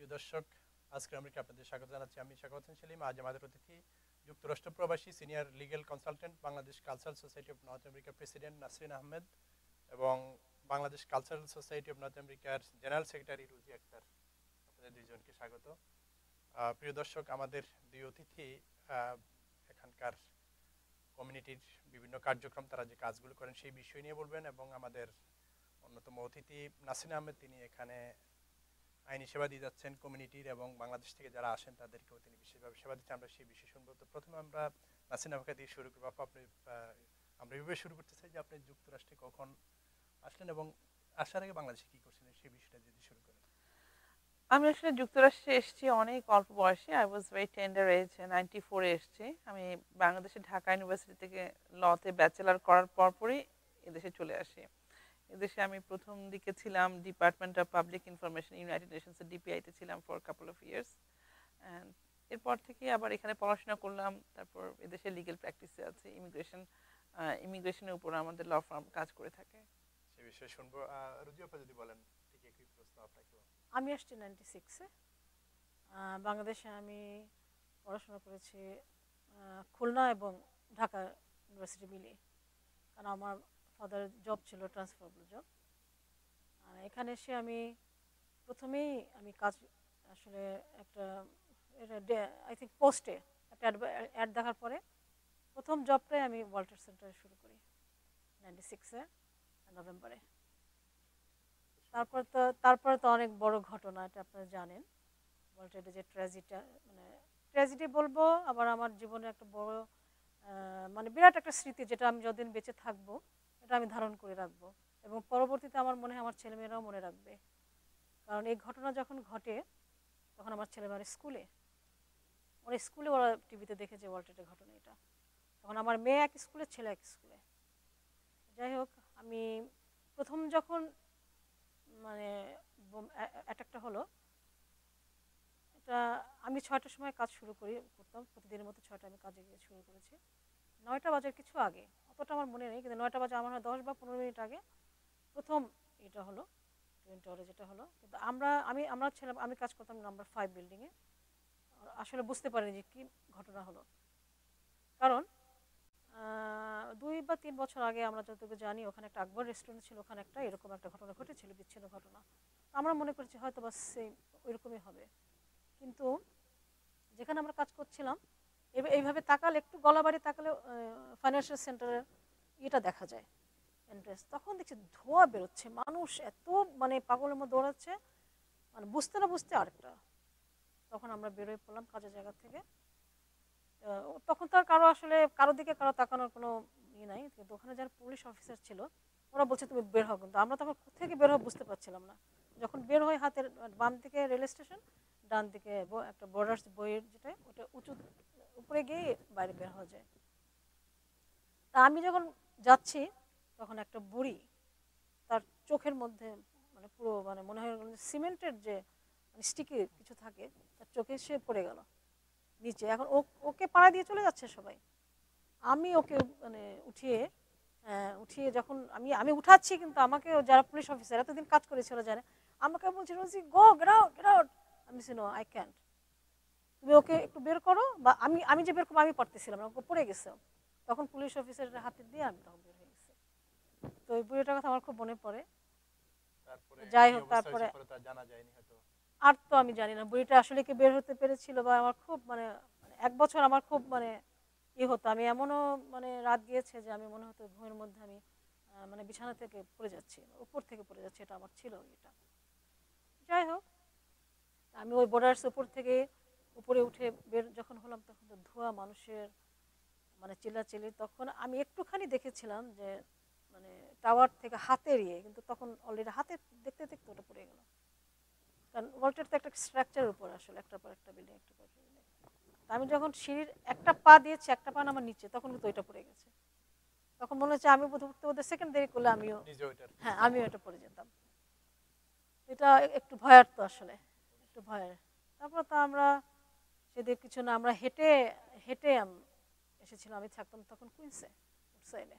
প্রিয় দর্শক, আজকে আমেরিকা আপনাদের স্বাগত জানাচ্ছি। আমি শাখাওয়াত হোসেন সেলিম। আজ আমাদের অতিথি যুক্তরাষ্ট্র প্রবাসী senior legal consultant, Bangladesh cultural society of north আমেরিকার প্রেসিডেন্ট নাসরিন আহমেদ এবং Bangladesh cultural society of north আমেরিকার জেনারেল সেক্রেটারি রুজি আক্তার। আপনাদের দুইজনকে স্বাগত। প্রিয় দর্শক, আমাদের দুই অতিথি এখানকার কমিউনিটির বিভিন্ন কার্যক্রম, তারা যে কাজগুলো করেন সেই বিষয় নিয়ে বলবেন, এবং আমাদের অন্যতম অতিথি নাসরিন আহমেদ, তিনি এখানে আইনি সেবা দিয়ে যাচ্ছেন কমিউনিটির, এবং বাংলাদেশ থেকে যারা আসেন তাদেরকেও তিনি বিশেষভাবে সেবা দিচ্ছেন। আমরা সেই বিষয়ে শুনবো। তো প্রথমে আমরা নাসরিন আহমেদকে দিয়ে শুরু করবো। আপনি আমরা এইভাবে শুরু করতে চাই যে আপনি যুক্তরাষ্ট্রে কখন আসলেন এবং আসার আগে বাংলাদেশে কি করছিলেন সেই বিষয়টা যদি শুরু করেন। আমি আসলে যুক্তরাষ্ট্রে এসেছি অনেক অল্প বয়সে। I was very tender age, 94 এসেছি। আমি বাংলাদেশে ঢাকা ইউনিভার্সিটি থেকে লতে ব্যাচেলার করার পরপরই এদেশে চলে আসি। এদেশে আমি প্রথম দিকে ছিলাম department of public information, united নেশনসের ডিপিআইতে ছিলাম for couple of years. And এরপর থেকে আবার এখানে পড়াশোনা করলাম। তারপর এদেশে লিগ্যাল প্র্যাকটিসে আছে, ইমিগ্রেশনের উপর আমাদের ল ফার্ম কাজ করে থাকে। সেই বিষয়ে শুনবো। রুজি আপা যদি বলেন ঠিক একই প্রশ্ন আপনাকেও। আমি আসছি 96-এ। বাংলাদেশে আমি পড়াশোনা করেছি খুলনা এবং ঢাকা ইউনিভার্সিটি মিলিয়ে, কারণ আমার ফাদারের জব ছিল ট্রান্সফারেবল জব। এখানে এসে আমি প্রথমেই কাজ আসলে একটা আই থিঙ্ক পোস্টে একটা অ্যাড দেখার পরে প্রথম জবটাই আমি ওয়াল্টার সেন্টারে শুরু করি 96-এ নভেম্বরে। তারপরে তো অনেক বড় ঘটনা, এটা আপনারা জানেন। ওয়াল্টারে যে ট্র্যাজেডি বলবো, আবার আমার জীবনে একটা বড় বিরাট একটা স্মৃতি, যেটা আমি যতদিন বেঁচে থাকবো এটা আমি ধারণ করে রাখবো, এবং পরবর্তীতে আমার মনে হয় আমার ছেলেমেয়েরাও মনে রাখবে। কারণ এই ঘটনা যখন ঘটে তখন আমার ছেলেমেয়েরা স্কুলে ওরা টিভিতে দেখেছে ওয়াল্টারের ঘটনা এটা। তখন আমার মেয়ে এক স্কুলে, ছেলে এক স্কুলে। যাই হোক, আমি প্রথম যখন অ্যাটাকটা হলো, এটা আমি 6টার সময় কাজ করতাম প্রতিদিনের মতো। 6টায় আমি কাজে গিয়ে শুরু করেছি। 9টা বাজার কিছু আগে, অতটা আমার মনে নেই, কিন্তু 9টা বাজে আমার হয় 10 বা 15 মিনিট আগে প্রথম এটা হলো, টুইন টাওয়ারে যেটা হলো। কিন্তু আমি কাজ করতাম নাম্বার 5 বিল্ডিংয়ে। আসলে বুঝতে পারিনি যে কী ঘটনা হলো, কারণ 2 বা 3 বছর আগে আমরা যতটুকু জানি ওখানে একটা আকবর রেস্টুরেন্ট ছিল, ওখানে একটা এরকম একটা ঘটনা ঘটেছিল, বিচ্ছিন্ন ঘটনা। আমরা মনে করছি হয়তো বা সেম ওইরকমই হবে। কিন্তু যেখানে আমরা কাজ করছিলাম, এইভাবে তাকালে, একটু গলাবাড়ি তাকালে ফাইন্যান্সিয়াল সেন্টারের এটা দেখা যায় এন্ট্রেন্স। তখন দেখছি ধোঁয়া বেরোচ্ছে, মানুষ এত পাগলের মধ্যে দৌড়াচ্ছে, বুঝতে না বুঝতে আরেকটা। তখন আমরা বেরোয় পড়লাম কাজের জায়গা থেকে। তখন তো আর কারো দিকে তাকানোর কোনো নাই, কিন্তু ওখানে যারা পুলিশ অফিসার ছিল ওরা বলছে তুমি বের হও, কিন্তু আমরা তখন কোথেকে বের হবো বুঝতে পারছিলাম না। যখন বের হয়, হাতের বাম দিকে রেল স্টেশন, ডান দিকে একটা বর্ডার্স বইয়ের যেটা, ওটা উঁচু উপরে গিয়ে বাইরে বের হওয়া যায়। তা আমি যখন যাচ্ছি তখন একটা বুড়ি, তার চোখের মধ্যে পুরো মনে হয় সিমেন্টের যে স্টিকি কিছু থাকে, তার চোখে সে পড়ে গেল নিচে। এখন ওকে পাড়া দিয়ে চলে যাচ্ছে সবাই। আমি ওকে উঠিয়ে যখন আমি উঠাচ্ছি, কিন্তু আমাকে যারা পুলিশ অফিসার এতদিন কাজ করেছিল জানে, আমাকে বলছে রোজি গো গেট আউট। আমি নো, আই ক্যান্ট, তুমি ওকে একটু বের করো। বা আমি যে বের করবো আমি পারতেছিলাম না, ওকে পড়ে গেছে। তখন পুলিশ অফিসারের হাতে দিয়ে আমি তখন বের হয়ে গেছি। তো ওই বুড়িটার কথা আমার খুব মনে পড়ে। যাই হোক, তারপরে আর তো আমি জানি না বুড়িটা আসলে কি বের হতে পেরেছিল, বা আমার খুব 1 বছর আমার খুব হতো। আমি এমনও রাত গিয়েছে যে আমি মনে হতো ঘুমের মধ্যে আমি বিছানা থেকে পড়ে যাচ্ছি, উপর থেকে পড়ে যাচ্ছি, এটা আমার ছিল এটা। যাই হোক, আমি ওই বর্ডার্স উপর থেকে উপরে উঠে বের যখন হলাম, তখন তো ধোঁয়া, মানুষের চিল্লাচিল্লি। তখন আমি একটুখানি দেখেছিলাম যে টাওয়ার থেকে হাতের কিন্তু তখন অলরেডি হাতে দেখতে দেখতে ওটা পড়ে গেল। কারণ ওয়াল্টার তো একটা স্ট্রাকচারের উপর, আসলে একটার পর একটা বিল্ডিং, একটা পর একটা বিল্ডিং। আমি যখন সিঁড়ির একটা পা দিয়েছি, একটা পা আমার নিচে, তখন কিন্তু ওইটা পড়ে গেছে। তখন মনে হচ্ছে আমি ওদের সেকেন্ড দেরি করলে আমিও এটা পড়ে যেতাম। এটা একটু ভয়ার, তো আসলে একটু ভয়ের। তারপর তো আমরা সেদিকে কিছু না, আমরা হেঁটে হেঁটে এসেছিলাম। আমি থাকতাম তখন কুইন্সে, উডসাইডে।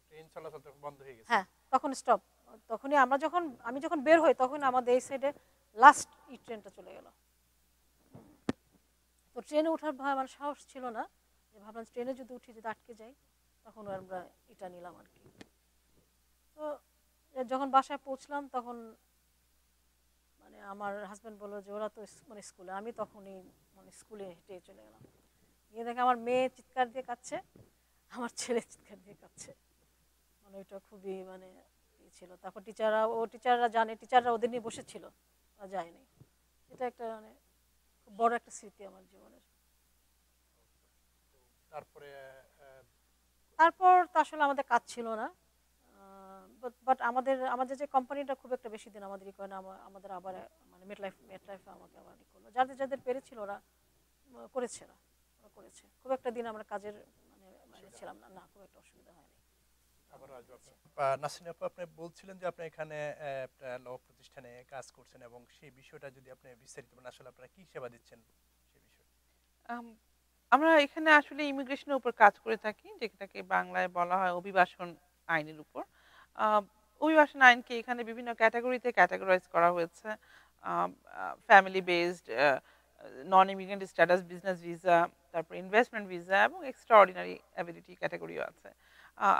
ট্রেন চলাচল বন্ধ হয়ে গেছে। হ্যাঁ, তখন স্টপ। তখনই আমি যখন বের হই, তখন আমাদের এই সাইডে লাস্ট এই ট্রেনটা চলে গেল। তো ট্রেনে ওঠার মানে সাহস ছিল না, যে ভাবলাম ট্রেনে যদি উঠি যদি আটকে যাই, তখন আমরা এটা নিলাম আর কি। তো যখন বাসায় পৌঁছলাম তখন মানে আমার হাজব্যান্ড বললো যে ওরা তো মানে স্কুলে, আমি তখনই মানে স্কুলে হেঁটে চলে গেলাম। গিয়ে দেখে আমার মেয়ে চিৎকার দিয়ে কাঁদছে, আমার ছেলে চিৎকার দিয়ে কাঁদছে। মানে ওইটা খুবই মানে ছিল। তারপর টিচাররা জানে, টিচাররা ওদের নিয়ে বসেছিল, ওরা যায়নি। এটা একটা মানে খুব বড় একটা স্মৃতি আমার জীবনের। তারপর তো আসলে আমাদের কাজ ছিল না, বাট আমাদের যে কোম্পানিটা খুব একটা বেশি দিন আমাদের করে না, আমাদের আবার মানে মেটলাইফ আমাকে আবার করলো। যাদের পেরেছিল ওরা করেছে, ওরা করেছে। খুব একটা দিন আমরা কাজের মানে ছিলাম না, খুব একটা অসুবিধা হয়নি। নাসরিন আপু, আপনি বলছিলেন যে আপনি এখানে একটা ল প্রতিষ্ঠানে কাজ করছেন এবং সেই বিষয়টা যদি আপনি বিস্তারিত বলেন, আসলে আপনারা কি সেবা দিচ্ছেন সেই বিষয়ে। আমরা এখানে আসলে ইমিগ্রেশনের উপর কাজ করে থাকি, যেটাকে বাংলায় বলা হয় অভিবাসন আইনের উপর। অভিবাসন আইনকে এখানে বিভিন্ন ক্যাটাগরিতে ক্যাটাগরাইজ করা হয়েছে। Family based, non immigrant status, business visa, তারপর ইনভেস্টমেন্ট ভিসা এবং এক্সট্রা অর্ডিনারি অ্যাবিলিটি ক্যাটাগরিও আছে।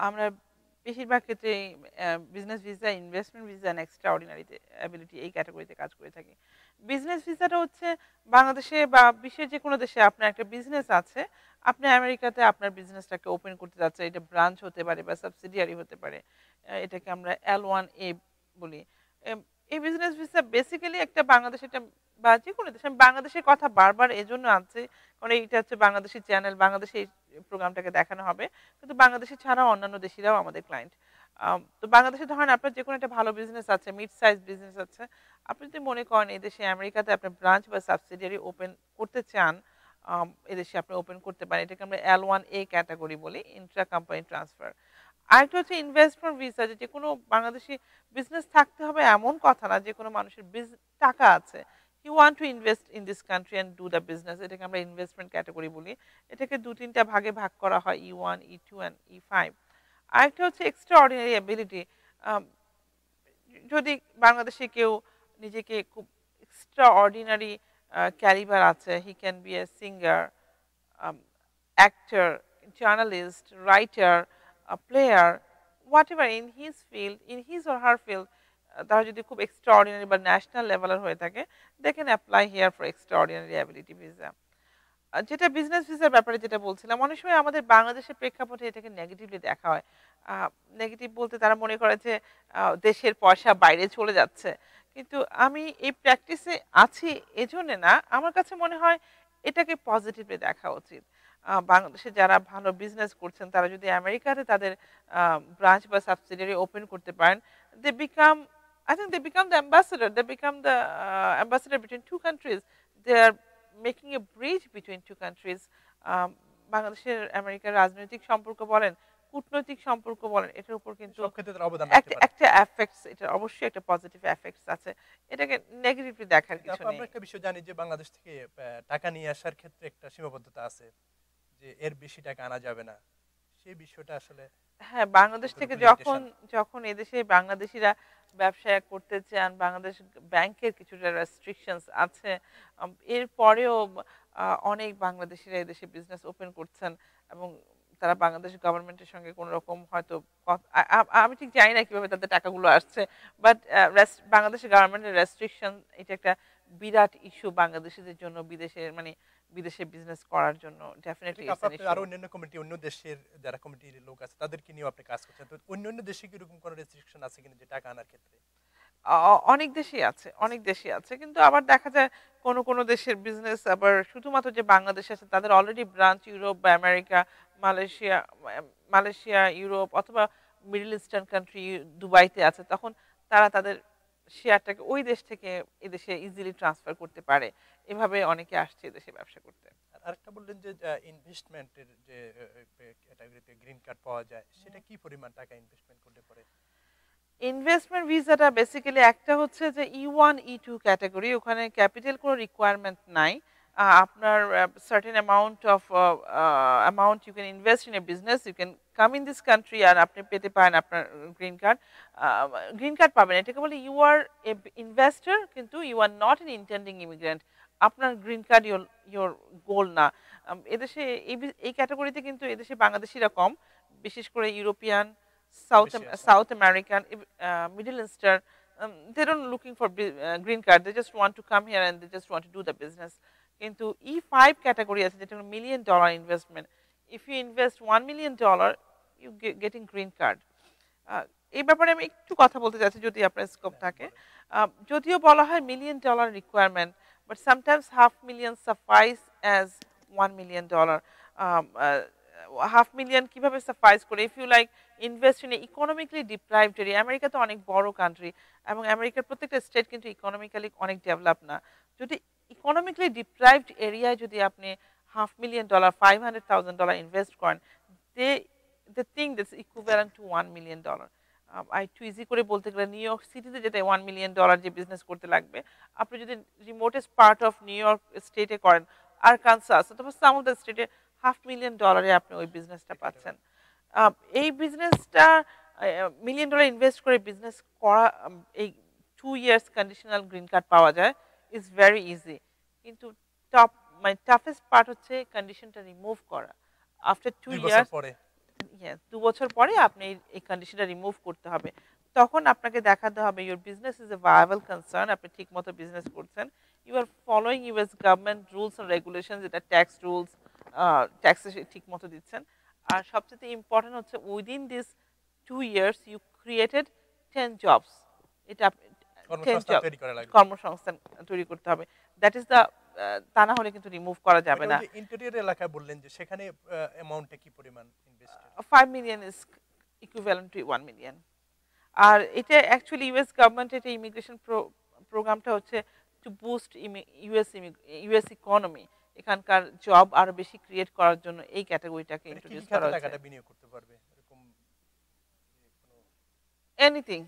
আমরা বেশিরভাগ ক্ষেত্রে business visa, investment visa and extra ordinary ability এই ক্যাটাগরিতে কাজ করে থাকি। বিজনেস ভিসাটা হচ্ছে বাংলাদেশে বা বিশ্বের যে কোনো দেশে আপনার একটা বিজনেস আছে, আপনি আমেরিকাতে আপনার বিজনেসটাকে ওপেন করতে যাচ্ছে, এটা ব্রাঞ্চ হতে পারে বা সাবসিডিয়ারি হতে পারে, এটাকে আমরা L1A বলি। এই বিজনেস ভিসা বেসিক্যালি একটা বাংলাদেশে বা যে কোনো দেশে, আমি বাংলাদেশের কথা বারবার এজন্য আনছি কারণ এইটা হচ্ছে বাংলাদেশি চ্যানেল, বাংলাদেশে এই প্রোগ্রামটাকে দেখানো হবে, কিন্তু বাংলাদেশি ছাড়াও অন্যান্য দেশিরাও আমাদের ক্লায়েন্ট। তো বাংলাদেশে ধরেন আপনার যে কোনো একটা ভালো বিজনেস আছে, মিড সাইজ বিজনেস আছে, আপনি যদি মনে করেন এই দেশে আমেরিকাতে আপনার ব্রাঞ্চ বা সাবসিডিয়ারি ওপেন করতে চান, এদেশে আপনি ওপেন করতে পারেন। এটাকে আমরা L1A ক্যাটাগরি বলি, ইন্ট্রা কোম্পানি ট্রান্সফার। আরেকটা হচ্ছে ইনভেস্টমেন্ট ভিসা, যে কোনো বাংলাদেশি বিজনেস থাকতে হবে এমন কথা না, যে কোনো মানুষের টাকা আছে, you want to invest in this country and do the business, এটাকে আমরা ইনভেস্টমেন্ট ক্যাটাগরি বলি। এটাকে 2-3টা ভাগে ভাগ করা হয়, E1, E2 and E5। আরেকটা হচ্ছে এক্সট্রা অর্ডিনারি অ্যাবিলিটি। যদি বাংলাদেশে কেউ নিজেকে খুব এক্সট্রা অর্ডিনারি ক্যালিবার আছে, he can be a singer, actor, journalist, writer, player, what ever in his field, in his or her field, তারা যদি খুব এক্সট্রা অর্ডিনারি বা ন্যাশনাল লেভেলের হয়ে থাকে, they can apply here for extraordinary ability visa. যেটা business ভিসার ব্যাপারে যেটা বলছিলাম, অনেক সময় আমাদের বাংলাদেশের প্রেক্ষাপটে এটাকে নেগেটিভলি দেখা হয়। নেগেটিভ বলতে তারা মনে করে যে দেশের পয়সা বাইরে চলে যাচ্ছে, কিন্তু আমি এই প্র্যাকটিসে আছি এজন্য না, আমার কাছে মনে হয় এটাকে পজিটিভলি দেখা উচিত। বাংলাদেশে যারা ভালো বিজনেস করছেন তারা যদি আমেরিকাতে তাদের ব্রাঞ্চ বা সাবসিডিয়ারি ওপেন করতে পারেন, they become, I think they become the ambassador. They become the ambassador between two countries. They are making a bridge between two countries. বাংলাদেশের আমেরিকার রাজনৈতিক সম্পর্ক বলেন, কূটনৈতিক সম্পর্ক বলেন, এটার উপর কিন্তু একটা এফেক্টস, এটা অবশ্যই একটা পজিটিভ এফেক্টস আছে, এটাকে নেগেটিভলি দেখার কিছু নেই। আমরা একটা বিষয় জানি যে বাংলাদেশ থেকে টাকা নিয়ে আসার ক্ষেত্রে একটা সীমাবদ্ধতা আছে, যে এর বেশি টাকা আনা যাবে না, সেই বিষয়টা আসলে হ্যাঁ, বাংলাদেশ থেকে যখন এদেশে বাংলাদেশিরা ব্যবসা করতে চান, বাংলাদেশ ব্যাংকের কিছুটা রেস্ট্রিকশনস আছে, এরপরেও অনেক বাংলাদেশিরা এদেশে বিজনেস ওপেন করছেন এবং তারা বাংলাদেশ গভর্নমেন্টের সঙ্গে কোনো রকম হয়তো আমি ঠিক জানি না কিভাবে তাদের টাকাগুলো আসছে, বাট বাংলাদেশের গভর্নমেন্টের রেস্ট্রিকশন এটা একটা বিরাট ইস্যু বাংলাদেশিদের জন্য, বিদেশে বিজনেস করার জন্য। ডেফিনেটলি আরো অন্যান্য কমিটি, অন্য দেশের যারা কমিটির লোক আছে তাদেরকে নিয়ে আপনি কাজ করছেন, তো অন্য দেশে কি এরকম কোনো রেস্ট্রিকশন আছে কিনা যে টাকা আনার ক্ষেত্রে? অনেক দেশই আছে, কিন্তু আবার দেখা যায় কোন দেশের বিজনেস আবার শুধুমাত্র যে বাংলাদেশ আছে তাদের অলরেডি ব্রাঞ্চ ইউরোপ বা আমেরিকা, মালয়েশিয়া, ইউরোপ অথবা মিডল ইস্টার্ন কান্ট্রি, দুবাইতে আছে, তখন তারা তাদের শেয়ারটাকে ওই দেশ থেকে এদেশে ইজিলি ট্রান্সফার করতে পারে। এভাবে অনেকে আসছে এদেশে ব্যবসা করতে। আরেকটা বললেন যে ইনভেস্টমেন্টের যে ক্যাটাগরিতে গ্রিন কার্ড পাওয়া যায়, সেটা কি পরিমাণ টাকা ইনভেস্টমেন্ট করতে পারে? ইনভেস্টমেন্ট ভিসাটা বেসিক্যালি একটা হচ্ছে যে E1, E2 ক্যাটাগরি, ওখানে ক্যাপিটাল কোনো রিকোয়ারমেন্ট নাই। আপনার certain amount you can invest in a business, you can come in this country আর আপনি পেতে পারেন আপনার গ্রিন কার্ড পাবেন, এটাকে বলে ইউ আর এ ইনভেস্টর কিন্তু you are not an intending immigrant. আপনার গ্রিন কার্ড ইয়োর গোল না। এদেশে এই ক্যাটাগরিতে কিন্তু এদেশে বাংলাদেশিরা কম, বিশেষ করে ইউরোপিয়ান, বেশি আছে। South American, middle eastern, they don't looking for green card, they just want to come here and they just want to do the business. কিন্তু E5 ক্যাটাগরি আছে যেটা $1 million investment, if you invest $1 million you getting green card. এই ব্যাপারে আমি একটু কথা বলতে চাচ্ছি যদি আপনার স্কোপ থাকে। যদিও বলা হয় $1 million requirement, but sometimes $500,000 suffice as $1 million. $500,000 কিভাবে সাফাইস করে, if you like invest in economically deprived area, America তো অনেক বড় কান্ট্রি এবং আমেরিকার প্রত্যেকটা স্টেট কিন্তু ইকোনমিক্যালি অনেক ডেভেলপ না। যদি ইকোনমিক্যালি ডিপ্রাইভড এরিয়ায় যদি আপনি $500,000 $500,000 ইনভেস্ট করেন, they think that's equivalent to $1 million. একটু ইজি করে বলতে গেলে নিউ ইয়র্ক সিটিতে যেটা $1 million যে বিজনেস করতে লাগবে, আপনি যদি রিমোটেস্ট পার্ট অফ নিউ ইয়র্ক স্টেটে করেন, আরকানসাস অথবা সাম অফ দ্য স্টেটে $500,000 আপনি ওই বিজনেসটা পাচ্ছেন। এই বিজনেসটা $1 million ইনভেস্ট করে বিজনেস করা, এই 2 years কন্ডিশনাল গ্রিন কার্ড পাওয়া যায়, ইজ ভেরি ইজি। কিন্তু টাফেস্ট পার্ট হচ্ছে কন্ডিশনটা রিমুভ করা। আফটার 2 years, 2 বছর পরে আপনি এই কন্ডিশনটা রিমুভ করতে হবে। তখন আপনাকে দেখাতে হবে your business is a viable concern, আপনি ঠিক মতো বিজনেস করছেন, you are following US government rules and regulation, যেটা ট্যাক্স রুলস, ট্যাক্সে ঠিক মতো দিচ্ছেন। আর সবচেয়ে ইম্পর্টেন্ট হচ্ছে within this 2 years you created 10 jobs। এটা 10 job কর্মসংস্থান তৈরি করতে হবে। দ্যাট ইজ দ্য, তা না হলে কিন্তু রিমুভ করা যাবে না। ইন্টেরিয়র এলাকায় বললেন যে সেখানে অ্যামাউন্টটা কি পরিমাণ invested? $5 million is equivalent to $1 million. আর এটা অ্যাকচুয়ালি ইউএস গভর্নমেন্ট, এটা ইমিগ্রেশন প্রোগ্রামটা হচ্ছে টু বুস্ট ইউএস ইকোনমি, এখানকার জব আরো বেশি ক্রিয়েট করার জন্য এই ক্যাটাগরিটাকে ইন্ট্রোডিউস করা হয়েছে। টাকাটা বিনিয়োগ করতে পারবে এরকম এনিথিং,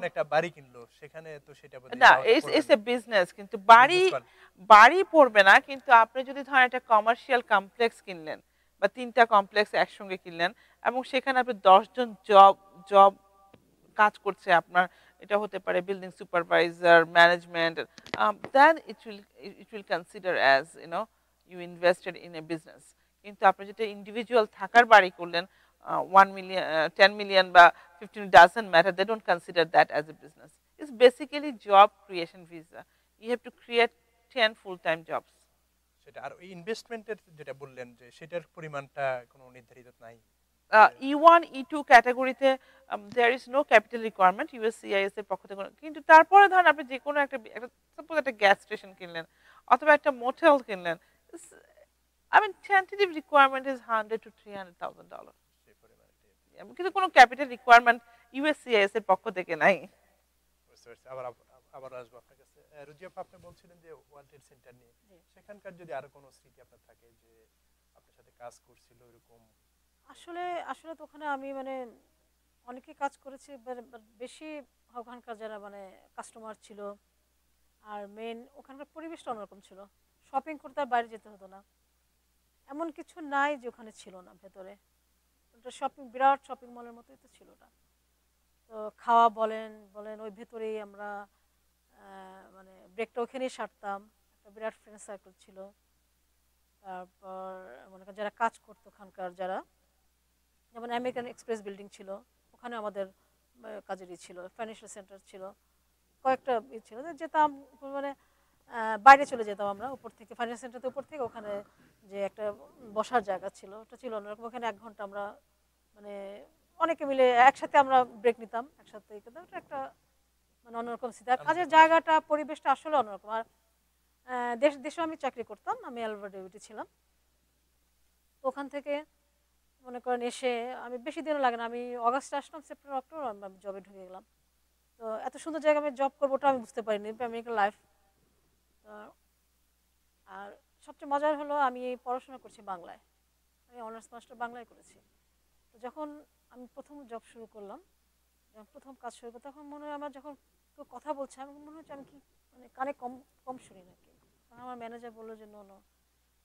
একটা বাড়ি কিনলো সেখানে তো সেটা না, ইটস এ বিজনেস, কিন্তু বাড়ি পড়বে না। কিন্তু আপনি যদি ধরেন একটা কমার্শিয়াল কমপ্লেক্স কিনলেন বা 3টা কমপ্লেক্স একসঙ্গে কিনলেন এবং সেখানে আপনি 10 জন জব কাজ করছে আপনার, এটা হতে পারে building supervisor, management, then it will consider as you invested in a business. কিন্তু আপনি যেটা ইন্ডিভিজুয়াল থাকার বাড়ি করলেন, 1 million, 10 million বা 15, doesn't matter, they don't consider that as a business. It's basically job creation visa. You have to create 10 full-time jobs. সেটা আর ইনভেস্টমেন্টের যেটা বললেন যে সেটার পরিমাণটা কোনো নির্ধারিত নাই। E1 E2 ক্যাটাগরিতে there is no capital requirement USCIS এর পক্ষ থেকে, কিন্তু তারপরে ধরেন আপনি যে কোনো একটা সাপোজ একটা গ্যাস স্টেশন কিনলেন অথবা একটা মোটেল কিনলেন, I mean tentative requirement is $100,000 to $300,000, কিন্তু কোনো ক্যাপিটাল রিকোয়ারমেন্ট USCIS এর পক্ষ থেকে নাই। আবার আসবো আপনার কাছে। রুজিয়া, আপনি বলছিলেন যে ওয়ার্ল্ড ট্রেড সেন্টার নিয়ে, সেখানকার যদি আরো কোনো স্মৃতি আপনার থাকে যে আপনার সাথে কাজ করছিল এরকম? আসলে তো ওখানে আমি মানে অনেকে কাজ করেছি, বেশি ওখানকার যারা মানে কাস্টমার ছিল, আর মেন ওখানকার পরিবেশটা অন্যরকম ছিল। শপিং করতে আর বাইরে যেতে হতো না, এমন কিছু নাই যে ওখানে ছিল না ভেতরে। ওটা শপিং, বিরাট শপিং মলের মতোই তো ছিল ওটা। তো খাওয়া বলেন ওই ভেতরেই আমরা মানে ব্রেকটা ওখানেই সারতাম। একটা বিরাট ফ্রেন্ড সার্কেল ছিল। তারপর মনে করেন যারা কাজ করতো ওখানকার, যারা যেমন আমেরিকান এক্সপ্রেস বিল্ডিং ছিল, ওখানে আমাদের কাজেরই ছিল, ফাইন্যান্সিয়াল সেন্টার ছিল, কয়েকটা ছিল, যেতাম মানে বাইরে চলে যেতাম আমরা উপর থেকে, ফাইন্যান্স সেন্টারতে উপর থেকে ওখানে যে একটা বসার জায়গা ছিল, ওটা ছিল অন্যরকম। ওখানে 1 ঘন্টা আমরা মানে অনেকে মিলে একসাথে আমরা ব্রেক নিতাম, একসাথে ওটা একটা মানে অন্যরকম স্মৃতি। আর কাজের জায়গাটা, পরিবেশটা আসলে অন্যরকম। আর দেশে আমি চাকরি করতাম, আমি আলভার ডেভিডে ছিলাম। তো ওখান থেকে মনে করেন এসে আমি বেশি দিনও লাগে না, আমি অগাস্টে আসলাম, সেপ্টেম্বর অক্টোবর আমি জবে ঢুকে গেলাম। তো এত সুন্দর জায়গায় আমি জব করবো ওটা আমি বুঝতে পারিনি, আমেরিকান লাইফ। আর সবচেয়ে মজার হলো আমি পড়াশোনা করছি বাংলায়, আমি অনার্স মাস্টার বাংলায় করেছি। তো যখন আমি প্রথম জব শুরু করলাম, যখন প্রথম কাজ শুরু করলাম, তখন মনে হয় আমার যখন কেউ কথা বলছে আমার মনে হচ্ছে আমি কি মানে কানে কম শুনি নাকি। তখন আমার ম্যানেজার বললো যে নো,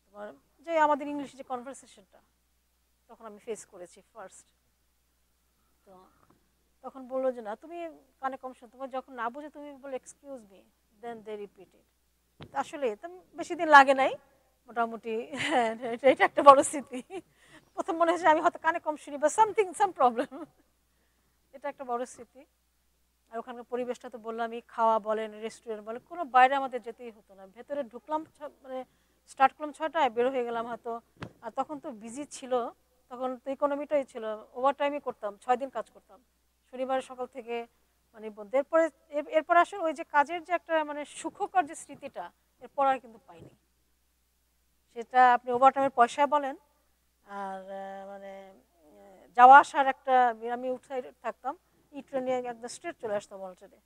তোমার যে আমাদের ইংলিশে যে কনভারসেশনটা তখন আমি ফেস করেছি ফার্স্ট। তো তখন বললো যে না তুমি কানে কম শোনো, তোমার যখন না বুঝে তুমি বলো excuse me, then they repeat it. আসলে তো বেশি দিন লাগে নাই মোটামুটি। হ্যাঁ, এটা একটা বড় স্মৃতি। প্রথম মনে হয়েছে আমি হয়তো কানে কম শুনি বা সাম প্রবলেম। এটা একটা বড় স্মৃতি। আর ওখানকার পরিবেশটা তো বললামই, খাওয়া বলেন, রেস্টুরেন্ট বলেন, কোনো বাইরে আমাদের যেতেই হতো না। ভেতরে ঢুকলাম মানে স্টার্ট করলাম 6টায়, বের হয়ে গেলাম হয়তো। আর তখন তো বিজি ছিল, তখন তো ইকোনমিটাই ছিল, ওভার টাইমই করতাম, 6 দিন কাজ করতাম শনিবার সকাল থেকে মানে বন্ধ। এরপর আসলে ওই যে কাজের যে একটা মানে সুখকর যে স্মৃতিটা এরপর আর কিন্তু পাইনি। সেটা আপনি ওভার টাইমের পয়সায় বলেন আর মানে যাওয়া আসার একটা, আমি উঠে থাকতাম ই ট্রেনে, একদম স্ট্রেট চলে আসতাম অলরেডি।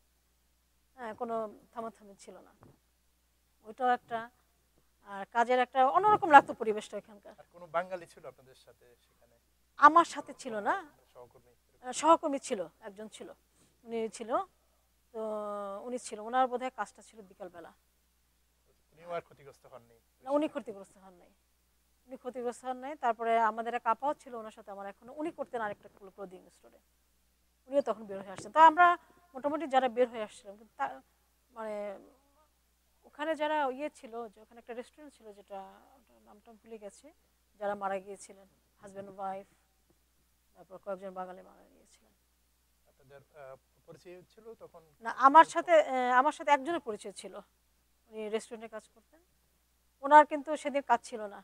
হ্যাঁ, কোনো থামাথামি ছিল না, ওইটাও একটা। আর কাজের একটা অন্যরকম লাগতো পরিবেশটা এখানকার। আর কোনো বাঙালি ছিল আপনাদের সাথে সেখানে? আমার সাথে ছিল না, সহকর্মী? সহকর্মী ছিল, একজন ছিল, উনি ছিল। তো উনি ছিল, ওনার বোধহয় কাজটা ছিল বিকালবেলা। উনিও আর ক্ষতিগ্রস্ত হননি? না, উনি ক্ষতিগ্রস্ত হন নাই, উনি ক্ষতিগ্রস্ত হন নাই। তারপরে আমাদের এক আপাও ছিল ওনার সাথে আমার এখনো, উনি করতেন আরেকটা ক্লোদিং স্টোরে, উনিও তখন বের হয়ে আসছেন। তো আমরা মোটামুটি যারা বের হয়ে আসছিলাম, কিন্তু মানে ওখানে যারা ছিল, যে ওখানে একটা রেস্টুরেন্ট ছিল, যেটা নামটা ভুলে গেছে, যারা মারা গিয়েছিলেন, হাজব্যান্ড ওয়াইফ, তারপর কয়েকজন বাঙালি মারা গিয়েছিলেন। আপনাদের পরিচয় ছিল তখন? না, আমার সাথে একজনের পরিচয় ছিল, উনি রেস্টুরেন্টে কাজ করতেন। ওনার কিন্তু সেদিন কাজ ছিল না,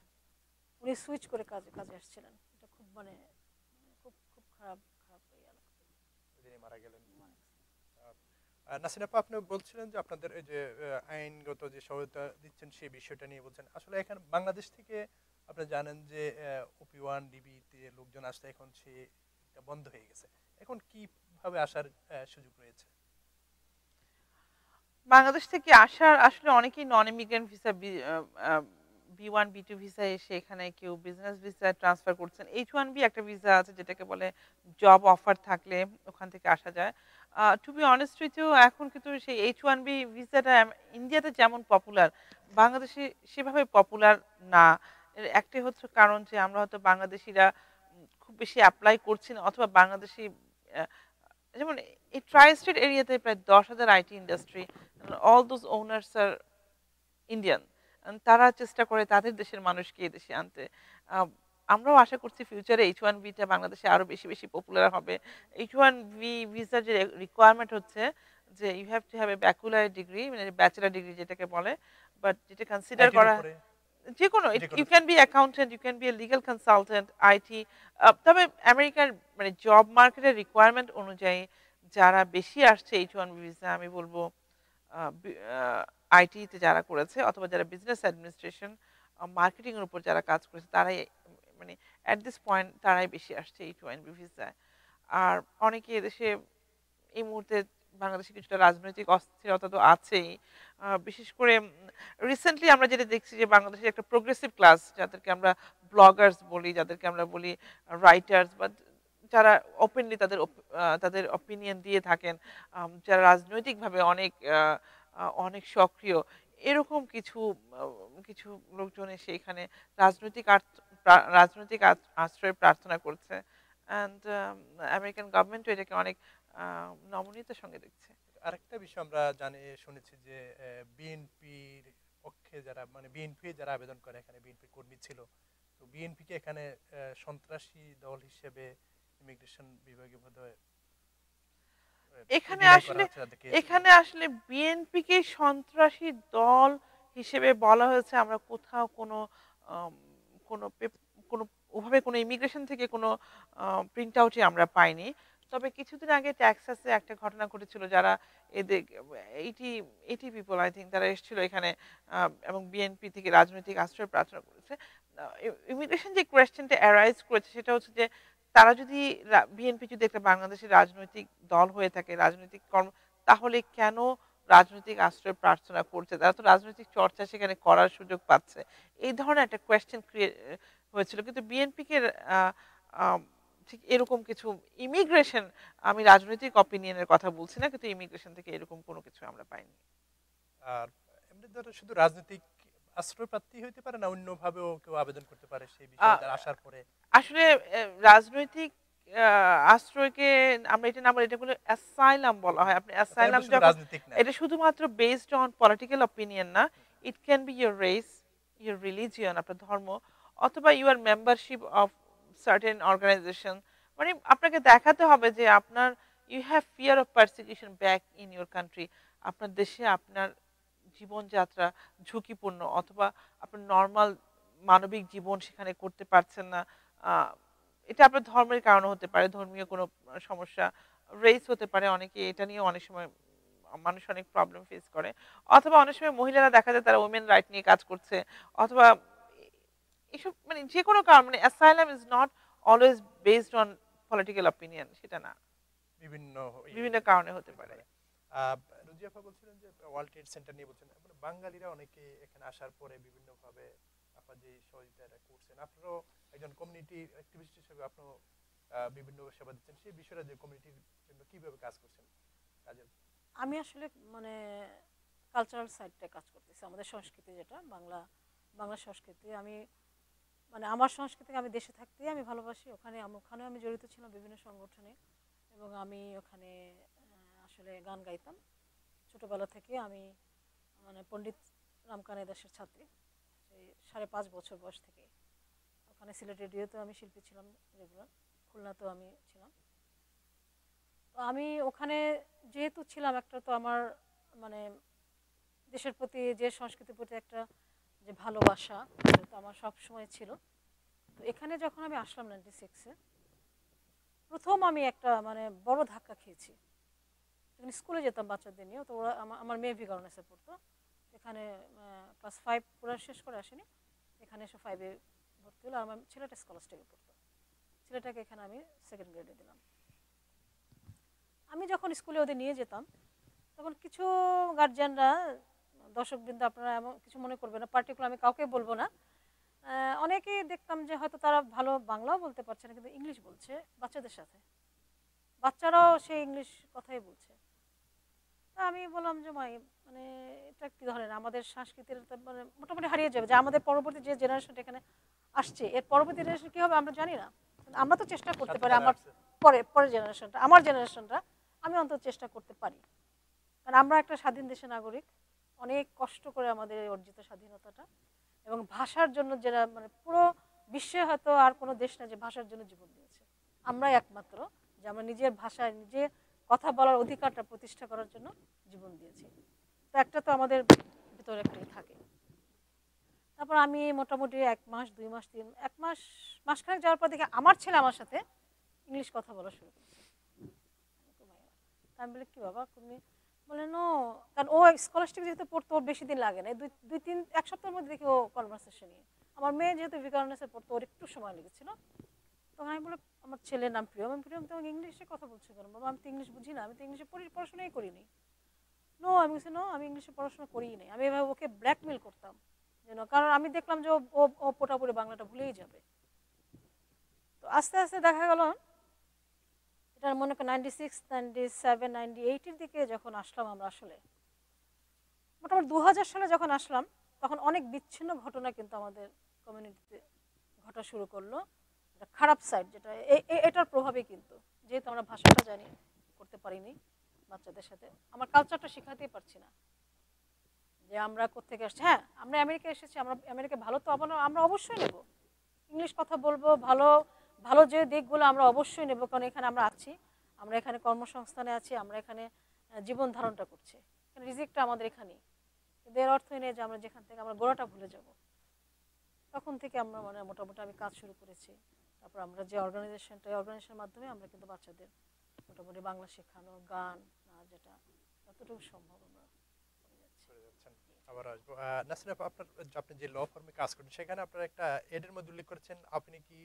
উনি সুইচ করে কাজে আসছিলেন। এটা খুব মানে খুব খুব খারাপ খারাপ হয়ে গেল, তিনি মারা গেলেন। নাসরিন আপা, আপনি বলছিলেন যে আপনাদের এই যে আইনগত যে সহায়তা দিচ্ছেন সেই বিষয়টা নিয়ে বলছেন। আসলে এখানে বাংলাদেশ থেকে আপনারা জানেন যে ওপি-1 ডিবিতে লোকজন আসতে এখন সেটা বন্ধ হয়ে গেছে। এখন কিভাবে আসার সুযোগ রয়েছে? বাংলাদেশ থেকে আসার আসলে অনেকেই non immigrant visa, B1 B2 visa এসে এখানে কেউ বিজনেস ভিসা ট্রান্সফার করছেন। H1B একটা ভিসা আছে যেটাকে বলে জব অফার থাকলে ওখান থেকে আসা যায়। To be honest with you, এখন কিন্তু সেই H1B ভিসাটা ইন্ডিয়াতে যেমন পপুলার, বাংলাদেশে সেভাবে পপুলার না। এর একটাই হচ্ছে কারণ যে আমরা হয়তো বাংলাদেশিরা খুব বেশি অ্যাপ্লাই করছি না, অথবা বাংলাদেশি যেমন এই ট্রাই স্টেট এরিয়াতে প্রায় 10,000 IT industry, all those owners are Indian. তারা চেষ্টা করে তাদের দেশের মানুষকে এই দেশে আনতে। আমরাও আশা করছি ফিউচারে H1Bটা বাংলাদেশে আরো বেশি বেশি পপুলার হবে। H1B ভিসার যে রিকোয়ারমেন্ট হচ্ছে যে you have to have a bachelor degree, মানে ব্যাচেলার ডিগ্রি যেটাকে বলে, বাট যেটা কনসিডার আইটির করা উপরে? যে কোনো, যে কোনো। You can be accountant, you can be a legal consultant, IT. তবে আমেরিকার মানে জব মার্কেটের রিকোয়ারমেন্ট অনুযায়ী যারা বেশি আসছে H1B ভিসা, আমি বলবো আইটিতে যারা করেছে অথবা যারা বিজনেস অ্যাডমিনিস্ট্রেশন, মার্কেটিং এর উপর যারা কাজ করেছে, তারাই মানে অ্যাট দিস পয়েন্ট তারাই বেশি আসছে H1B ভিসায়। আর অনেকে এদেশে এই মুহূর্তে বাংলাদেশে কিছুটা রাজনৈতিক অস্থিরতা তো আছেই। বিশেষ করে রিসেন্টলি আমরা যেটা দেখছি যে বাংলাদেশের একটা প্রোগ্রেসিভ ক্লাস, যাদেরকে আমরা ব্লগার্স বলি, যাদেরকে আমরা বলি রাইটার্স, বা যারা ওপেনলি তাদের অপিনিয়ন দিয়ে থাকেন, যারা রাজনৈতিকভাবে অনেক অনেক সক্রিয়, এরকম কিছু লোকজন এসে এখানে রাজনৈতিক আশ্রয় প্রার্থনা করছে। অ্যান্ড আমেরিকান গভর্নমেন্টও এটাকে অনেক নমনীয়তার সঙ্গে দেখছে। আরেকটা বিষয় আমরা শুনেছি যে বিএনপির পক্ষে যারা, মানে বিএনপি যারা আবেদন করে, এখানে বিএনপি কর্মী ছিল, তো বিএনপিকে এখানে সন্ত্রাসী দল হিসেবে ইমিগ্রেশন বিভাগে বোধহয় এখানে আসলে বিএনপিকে সন্ত্রাসী দল হিসেবে বলা হয়েছে। আমরা কোথাও কোনো কোনো কোনো ওভাবে কোনো ইমিগ্রেশন থেকে কোনো প্রিন্ট আউটই আমরা পাইনি। তবে কিছুদিন আগে টেক্সাসে একটা ঘটনা ঘটেছিল, যারা এদের 80 পিপল আই থিঙ্ক তারা এসেছিল এখানে, এবং বিএনপি থেকে রাজনৈতিক আশ্রয় প্রার্থনা করেছে। ইমিগ্রেশন যে কোয়েশ্চেনটা অ্যারাইজ করেছে সেটা হচ্ছে যে তারা যদি বিএনপি যদি একটা বাংলাদেশের রাজনৈতিক দল হয়ে থাকে, রাজনৈতিক কর্ম, তাহলে কেন রাজনৈতিক আশ্রয় প্রার্থনা করছে? তারা তো রাজনৈতিক চর্চা সেখানে করার সুযোগ পাচ্ছে। এই ধরনের একটা কোয়েশ্চেন ক্রিয়েট হয়েছিল। কিন্তু বিএনপিকে ঠিক এরকম কিছু ইমিগ্রেশন, আমি রাজনৈতিক অপিনিয়নের কথা বলছি না, কিন্তু ইমিগ্রেশন থেকে এরকম কোনো কিছু আমরা পাইনি। আর এমনি ধরো শুধু রাজনৈতিক আশ্রয় প্রার্থী হইতে পারে না অন্যভাবেও কেউ আবেদন করতে পারে সেই বিষয়ে তার আসার পরে? আসলে রাজনৈতিক আশ্রয়কে আমরা এটা না বলে এটা বলে অ্যাসাইলাম বলা হয়। আপনি তাহলে অ্যাসাইলাম শুধু যখন রাজনীতিক না। এটা শুধুমাত্র বেসড অন পলিটিক্যাল অপিনিয়ন না, it can be your race, your religion, আপনার ধর্ম, অথবা your membership of certain organisation. মানে আপনাকে দেখাতে হবে যে আপনার you have fear of persecution back in your country. আপনার দেশে আপনার জীবনযাত্রা ঝুঁকিপূর্ণ, অথবা আপনার নর্মাল মানবিক জীবন সেখানে করতে পারছেন না। আহ, এটা আপনার ধর্মের কারণে হতে পারে, ধর্মীয় কোনো সমস্যা, রেস হতে পারে, অনেকে এটা নিয়ে অনেক সময় মানুষ অনেক প্রবলেম ফেস করে, অথবা অনেক সময় মহিলারা দেখা যায় তারা ওমেন রাইট নিয়ে কাজ করছে, অথবা এসব মানে যে কোনো কারণ, মানে asylum is not always based on political opinion, সেটা না, বিভিন্ন বিভিন্ন কারণে হতে পারে। রুজিয়াফা বলছিলেন যে ওয়ার্ল্ড ট্রেড সেন্টার নিয়ে বলছেন, মানে বাঙালিরা অনেকে এখানে আসার পরে বিভিন্নভাবে আপনার যে সহযোগিতাটা করছেন, আপনারাও একজন কমিউনিটি অ্যাক্টিভিস্ট হিসেবে আপনিও বিভিন্ন সেবা দিচ্ছেন, সেই বিষয়টা যে কমিউনিটির জন্য কিভাবে কাজ করছেন কাজের? আমি আসলে মানে কালচারাল সাইডটা কাজ করতেছি, আমাদের সংস্কৃতি যেটা বাংলা বাংলা সংস্কৃতি। আমি মানে আমার সংস্কৃতিকে আমি দেশে থাকতেই আমি ভালোবাসি, ওখানে আমি জড়িত ছিলাম বিভিন্ন সংগঠনে, এবং আমি ওখানে আসলে গান গাইতাম ছোটোবেলা থেকে। আমি মানে পণ্ডিত রামকানাই দাসের ছাত্রী, সেই 5.5 বছর বয়স থেকে। ওখানে সিলেট রেডিওতেও আমি শিল্পী ছিলাম রেগুলার, খুলনাতেও আমি ছিলাম। তো আমি ওখানে যেহেতু ছিলাম, একটা তো আমার মানে দেশের প্রতি, যে সংস্কৃতির প্রতি একটা যে ভালোবাসা, তো আমার সব সময় ছিল। তো এখানে যখন আমি আসলাম 96-এ, প্রথম আমি একটা মানে বড় ধাক্কা খেয়েছি। যখন স্কুলে যেতাম বাচ্চাদের নিয়ে, তো ওরা আমার মেয়ে ভিগারনেসে পড়তো, এখানে ক্লাস 5 পুরো শেষ করে আসেনি, এখানে এসে 5-এ ভর্তি হলো। আর আমার ছেলেটা স্কলাস্টিকে পড়তো, ছেলেটাকে এখানে আমি 2nd গ্রেডে দিলাম। আমি যখন স্কুলে ওদের নিয়ে যেতাম, তখন কিছু গার্জিয়ানরা, দর্শকবৃন্দ আপনারা এমন কিছু মনে করবে না, পার্টিকুলার আমি কাউকে বলবো না, অনেকেই দেখতাম যে হয়তো তারা ভালো বাংলাও বলতে পারছে না, কিন্তু ইংলিশ বলছে বাচ্চাদের সাথে, বাচ্চারাও সেই ইংলিশ কথাই বলছে। তা আমি বললাম যে মানে এটা কি ধরনের আমাদের সংস্কৃতির মানে মোটামুটি হারিয়ে যাবে, যে আমাদের পরবর্তী যে জেনারেশনটা এখানে আসছে, এর পরবর্তী জেনারেশন কী হবে আমরা জানি না। আমরা তো চেষ্টা করতে পারি, আমার পরের জেনারেশনটা, আমার জেনারেশনটা আমি অন্তত চেষ্টা করতে পারি, কারণ আমরা একটা স্বাধীন দেশের নাগরিক, অনেক কষ্ট করে আমাদের অর্জিত স্বাধীনতাটা, এবং ভাষার জন্য যারা মানে পুরো বিশ্বে হয়তো আর কোনো দেশ না যে ভাষার জন্য জীবন দিয়েছে, আমরাই একমাত্র যে আমরা নিজের ভাষায় নিজে কথা বলার অধিকারটা প্রতিষ্ঠা করার জন্য জীবন দিয়েছি। তো একটা তো আমাদের ভিতরে একটাই থাকে। তারপর আমি মোটামুটি 1 মাস 2 মাস 1 মাস মাসখানেক যাওয়ার পর দেখি আমার ছেলে আমার সাথে ইংলিশ কথা বলা শুরু করেছে। আমি বলি কি বাবা তুমি, বলে নো, কারণ ও স্কলারশিপ যেহেতু পড়তো ওর বেশি দিন লাগে না, 1 সপ্তাহের মধ্যে দেখি ও কনভারসেশন নিয়ে। আমার মেয়ে যেহেতু ভিকারনেসে পড়তো, ওর একটু সময় লেগেছিল। তখন আমি বলে আমার ছেলের নাম প্রিয়ম, আমি প্রিয়ম তোমাকে ইংলিশে কথা বলছো কেন বাবা, আমি তো ইংলিশ বুঝি না, আমি তো ইংলিশে পড়াশোনাই করিনি। নো, আমি বলছি নো, আমি ইংলিশে পড়াশোনা করিই নাই। আমি এভাবে ওকে ব্ল্যাকমেল করতাম যেন, কারণ আমি দেখলাম যে ও পোটাপুরি বাংলাটা ভুলেই যাবে। তো আস্তে আস্তে দেখা গেল এটা মনে করেন 96, 97, 98-এর দিকে যখন আসলাম আমরা, আসলে মোটামুটি 2000 সালে যখন আসলাম, তখন অনেক বিচ্ছিন্ন ঘটনা কিন্তু আমাদের কমিউনিটিতে ঘটা শুরু করলো। খারাপ সাইড যেটা, এটার প্রভাবে কিন্তু, যেহেতু আমরা ভাষাটা জানি করতে পারিনি বাচ্চাদের সাথে, আমার কালচারটা শেখাতেই পারছি না যে আমরা কোত্থেকে আসছি। হ্যাঁ, আমরা আমেরিকা এসেছি, আমরা আমেরিকা ভালো তো আমরা অবশ্যই নেব, ইংলিশ কথা বলবো, ভালো ভালো যে দিকগুলো আমরা অবশ্যই নেব, কারণ এখানে আমরা আছি, আমরা এখানে কর্মসংস্থানে আছি, আমরা এখানে জীবন ধারণটা করছি, এখানে রিজিকটা আমাদের এখানেই। কিন্তু এর অর্থই নেই যে আমরা যেখান থেকে আমরা গোড়াটা ভুলে যাব। তখন থেকে আমরা মানে মোটামুটি আমি কাজ শুরু করেছি। তারপর আমরা যে অর্গানাইজেশনটা, এই অর্গানাইজেশনের মাধ্যমে আমরা কিন্তু বাচ্চাদের মোটামুটি বাংলা শেখানো, গান, যেটা যতটুকু সম্ভব আমরা করে যাচ্ছি। আবার আসবো নাসরিন আপা, আপনি যে ল ফার্মে কাজ করেন, সেখানে আপনার একটা এডের মধ্যে উল্লেখ করেছেন আপনি কি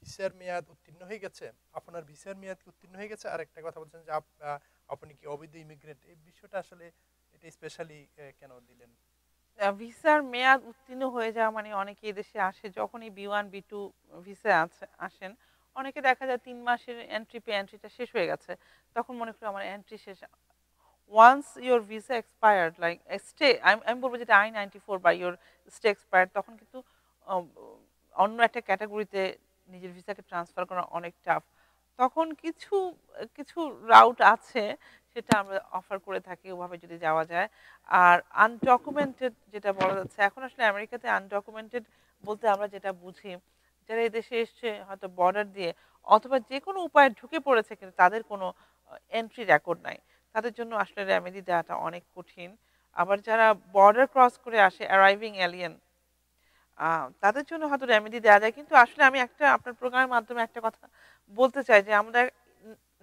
ভিসার মেয়াদ উত্তীর্ণ হয়ে গেছে, আপনার ভিসার মেয়াদ কি উত্তীর্ণ হয়ে গেছে, আর একটা কথা বলছেন যে আপনি কি অবৈধ ইমিগ্রেন্ট, এই বিষয়টা আসলে এটা স্পেশালি কেন দিলেন? ভিসার মেয়াদ উত্তীর্ণ হয়ে যাওয়া মানে, অনেকে এদেশে আসে যখনই B1 B2 ভিসা আসেন, অনেকে দেখা যায় 3 মাসের এন্ট্রি পে এন্ট্রিটা শেষ হয়ে গেছে, তখন মনে করি আমার এন্ট্রি শেষ, once your visa expired like stay আমি বলবো যেটা I-94 বা ইউর স্টে এক্সপায়ার্ড, তখন কিন্তু আম, অন্য একটা ক্যাটাগরিতে নিজের ভিসাকে ট্রান্সফার করা অনেক টাফ। তখন কিছু কিছু রাউট আছে সেটা আমরা অফার করে থাকি ওভাবে যদি যাওয়া যায়। আর আনডকুমেন্টেড যেটা বলা যাচ্ছে, এখন আসলে আমেরিকাতে আনডকুমেন্টেড বলতে আমরা যেটা বুঝি, যারা এদেশে এসছে হয়তো বর্ডার দিয়ে অথবা যে কোনো উপায়ে ঢুকে পড়েছে কিন্তু তাদের কোনো এন্ট্রি রেকর্ড নাই, তাদের জন্য আসলে রেমেডি দেওয়াটা অনেক কঠিন। আবার যারা বর্ডার ক্রস করে আসে অ্যারাইভিং এলিয়েন, তাদের জন্য হয়তো রেমেডি দেওয়া যায়। কিন্তু আসলে আমি একটা আপনার প্রোগ্রামের মাধ্যমে একটা কথা বলতে চাই যে আমরা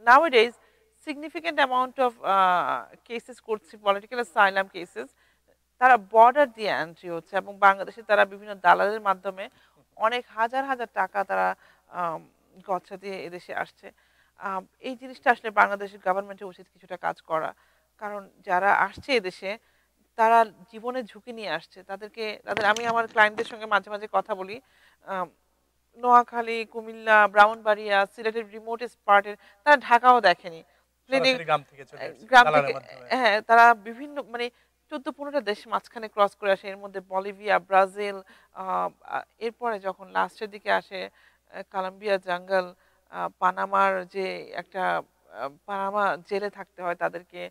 নাওয়াডেজ সিগনিফিক্যান্ট অ্যামাউন্ট অফ কেসেস করছি, পলিটিক্যাল অ্যাসাইলাম কেসেস, তারা বর্ডার দিয়ে এন্ট্রি হচ্ছে এবং বাংলাদেশে তারা বিভিন্ন দালালের মাধ্যমে অনেক হাজার হাজার টাকা তারা গচ্ছা দিয়ে এদেশে আসছে। এই জিনিসটা আসলে বাংলাদেশের গভর্নমেন্টের উচিত কিছুটা কাজ করা, কারণ যারা আসছে এদেশে তারা জীবনের ঝুঁকি নিয়ে আসছে। আমি আমার ক্লায়েন্টদের সঙ্গে মাঝে মাঝে কথা বলি, আম, নোয়াখালী, কুমিল্লা, ব্রাহ্মণবাড়িয়া, সিলেটের রিমোটেস্ট পার্টের, তারা ঢাকাও দেখেনি, প্লেনে সরাসরি গ্রাম থেকে চলে আসছে গ্রাম থেকে, দালালের মাধ্যমে। হ্যাঁ তারা বিভিন্ন মানে 14-15টা দেশ মাঝখানে ক্রস করে আসে, এর মধ্যে বলিভিয়া, ব্রাজিল, এরপরে যখন লাস্টের দিকে আসে কলম্বিয়া জঙ্গল, পানামার যে একটা পানামা জেলে থাকতে হয় তাদেরকে,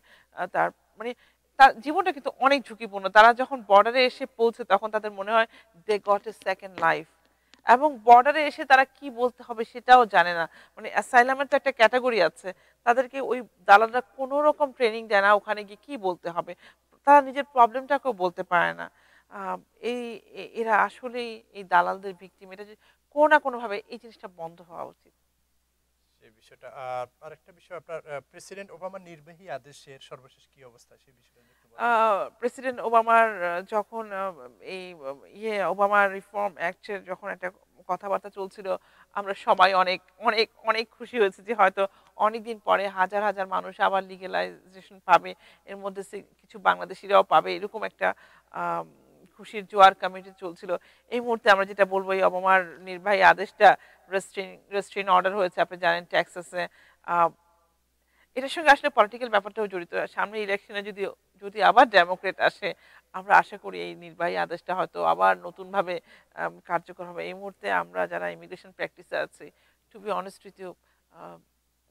তার মানে তার জীবনটা কিন্তু অনেক ঝুঁকিপূর্ণ। তারা যখন বর্ডারে এসে পৌঁছে তখন তাদের মনে হয় they got a second life, এবং বর্ডারে এসে তারা কি বলতে হবে সেটাও জানে না। মানে অ্যাসাইলামের তো একটা ক্যাটাগরি আছে, তাদেরকে ওই দালালরা কোনো রকম ট্রেনিং দেয় না ওখানে গিয়ে কি বলতে হবে, তারা নিজের প্রবলেমটাকেও বলতে পারে না। আহ, এই এরা আসলেই এই দালালদের ভিকটিম। এটা যে কোনো না কোনোভাবে এই জিনিসটা বন্ধ হওয়া উচিত। সেই বিষয়টা। আরেকটা বিষয়, আপনার প্রেসিডেন্ট ওবামার নির্বাহী আদেশের সর্বশেষ কি অবস্থা, সেই বিষয়টা নিয়ে একটু বলেন। প্রেসিডেন্ট ওবামার যখন এই ওবামার রিফর্ম অ্যাক্টের যখন একটা কথাবার্তা চলছিল, আমরা সবাই অনেক অনেক অনেক খুশি হয়েছে যে হয়তো অনেকদিন পরে হাজার হাজার মানুষ আবার লিগেলাইজেশন পাবে, এর মধ্যে কিছু বাংলাদেশিরাও পাবে, এরকম একটা আম, খুশির জোয়ার কমিটি চলছিল। এই মুহূর্তে আমরা যেটা বলবো, এই ওবামার নির্বাহী আদেশটা রেস্ট্রেইন অর্ডার হয়েছে, আপনি জানেন টেক্সাসে। এটার সঙ্গে আসলে পলিটিক্যাল ব্যাপারটাও জড়িত। সামনে ইলেকশনে যদি যদি আবার ডেমোক্রেট আসে, আমরা আশা করি এই নির্বাহী আদেশটা হয়তো আবার নতুনভাবে কার্যকর হবে। এই মুহূর্তে আমরা যারা ইমিগ্রেশন প্র্যাকটিসে আছি, to be honest with you,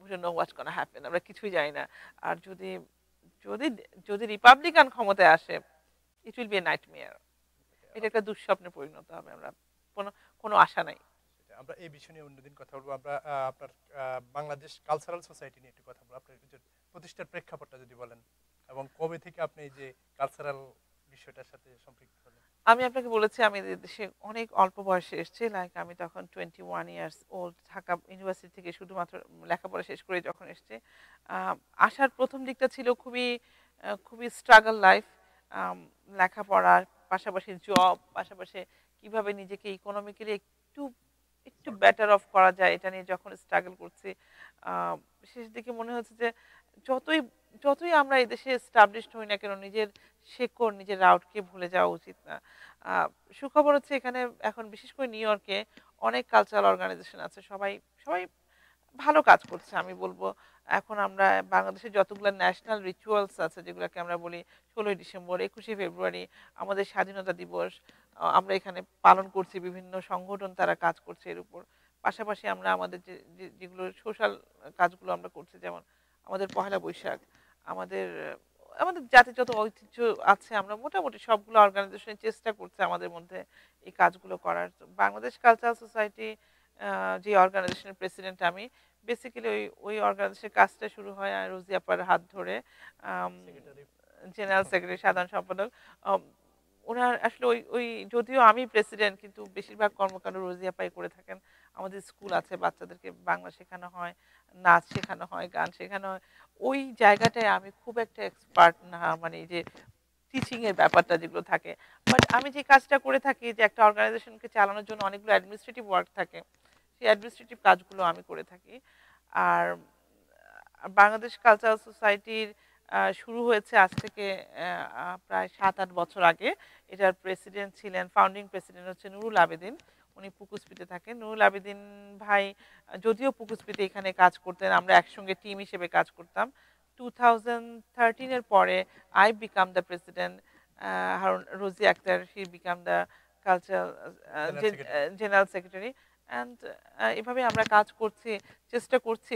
we don't know what's gonna happen, আমরা কিছুই জানি না। আর যদি যদি যদি রিপাবলিকান ক্ষমতায় আসে, it will B A nightmare, এটা একটা দুঃস্বপ্নে পরিণত হবে। আমরা কোনো কোনো আশা নাই। আমরা এই বিষয় নিয়ে অন্যদিন কথা বলবো। আমরা আপনার বাংলাদেশ কালচারাল সোসাইটি নিয়ে একটু কথা বলবো। আপনার যে প্রতিষ্ঠার প্রেক্ষাপটটা যদি বলেন, এবং কবে থেকে আপনি এই যে কালচারাল বিষয়টার সাথে সম্পৃক্ত হলেন। আমি আপনাকে বলেছি আমি দেশে অনেক অল্প বয়সে এসেছি, লাইক আমি তখন 21 ইয়ার্স ওল্ড, ঢাকা ইউনিভার্সিটি থেকে শুধুমাত্র লেখাপড়া শেষ করে যখন এসেছি। আসার প্রথম দিকটা ছিল খুবই খুবই স্ট্রাগল লাইফ, লেখাপড়ার পাশাপাশি জব, পাশাপাশি কিভাবে নিজেকে ইকোনমিক্যালি একটু একটু বেটার অফ করা যায়, এটা নিয়ে যখন স্ট্রাগল করছি। শেষ দিকে মনে হচ্ছে যে যতই যতই আমরা এদেশে এস্টাবলিশড হই না কেন, নিজের শেকড় নিজের রাউটকে ভুলে যাওয়া উচিত না। সুখবর হচ্ছে এখানে এখন বিশেষ করে নিউ ইয়র্কে অনেক কালচারাল অর্গানাইজেশন আছে, সবাই সবাই ভালো কাজ করছে আমি বলবো। এখন আমরা বাংলাদেশের যতগুলো ন্যাশনাল রিচুয়ালস আছে, যেগুলোকে আমরা বলি 16ই ডিসেম্বর, 21শে ফেব্রুয়ারি, আমাদের স্বাধীনতা দিবস, আমরা এখানে পালন করছি, বিভিন্ন সংগঠন তারা কাজ করছে এর উপর। পাশাপাশি আমরা আমাদের যেগুলো সোশ্যাল কাজগুলো আমরা করছি, যেমন আমাদের পহেলা বৈশাখ, আমাদের আমাদের জাতির যত ঐতিহ্য আছে, আমরা মোটামুটি সবগুলো অর্গানাইজেশনের চেষ্টা করছে আমাদের মধ্যে এই কাজগুলো করার। তো বাংলাদেশ কালচারাল সোসাইটি যে অর্গানাইজেশনের প্রেসিডেন্ট আমি, বেসিক্যালি ওই অর্গানাইজেশনের কাজটা শুরু হয় রোজি আপার হাত ধরে, জেনারেল সেক্রেটারি সাধারণ সম্পাদক। ওনার আসলে ওই ওই যদিও আমি প্রেসিডেন্ট, কিন্তু বেশিরভাগ কর্মকাণ্ড রোজি আপাই করে থাকেন। আমাদের স্কুল আছে, বাচ্চাদেরকে বাংলা শেখানো হয়, নাচ শেখানো হয়, গান শেখানো হয়। ওই জায়গাটায় আমি খুব একটা এক্সপার্ট না, মানে এই যে টিচিং এর ব্যাপারটা যেগুলো থাকে। বাট আমি যে কাজটা করে থাকি, যে একটা অর্গানাইজেশনকে চালানোর জন্য অনেকগুলো অ্যাডমিনিস্ট্রেটিভ ওয়ার্ক থাকে, সেই অ্যাডমিনিস্ট্রেটিভ কাজগুলো আমি করে থাকি। আর বাংলাদেশ কালচারাল সোসাইটির শুরু হয়েছে আজ থেকে প্রায় 7-8 বছর আগে। এটার প্রেসিডেন্ট ছিলেন, ফাউন্ডিং প্রেসিডেন্ট হচ্ছে নুরুল আবেদিন, উনি পুকুসপিতে থাকেন। নুরুল আবেদিন ভাই যদিও পুকুসপিতে এখানে কাজ করতেন, আমরা একসঙ্গে টিম হিসেবে কাজ করতাম। 2013 এর পরে I become the president, Harun Rozi Akhtar, he become the cultural general secretary, and এভাবে আমরা কাজ করছি, চেষ্টা করছি